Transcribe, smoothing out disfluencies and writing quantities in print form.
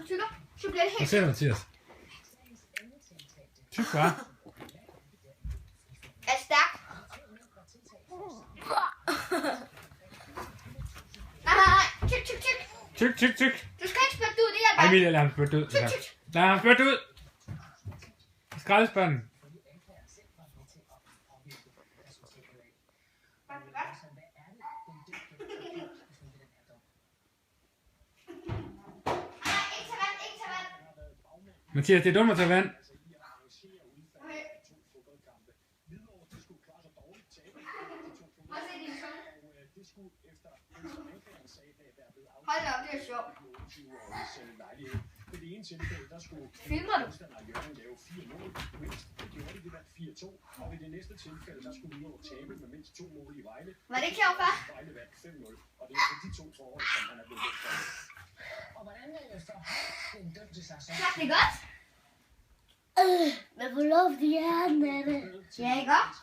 tykker, så bliver det Hvad helt... siger du, Mathias? Tyk, hva'? Er stærk. Nej. Tyk. Tyk. Du skal ikke spytte det ud, det hjælper Ej, ikke. Emilie, lad ham spytte det ud. Lad ham spytte det ud. Skraldespanden. Mathias, det er dumt at tage vand. Hold da op, det er sjovt. Filmer du? Var det ikke sjovt, far? Smagte det godt? Men hvor lov de er, Nette. Ja, ikke godt?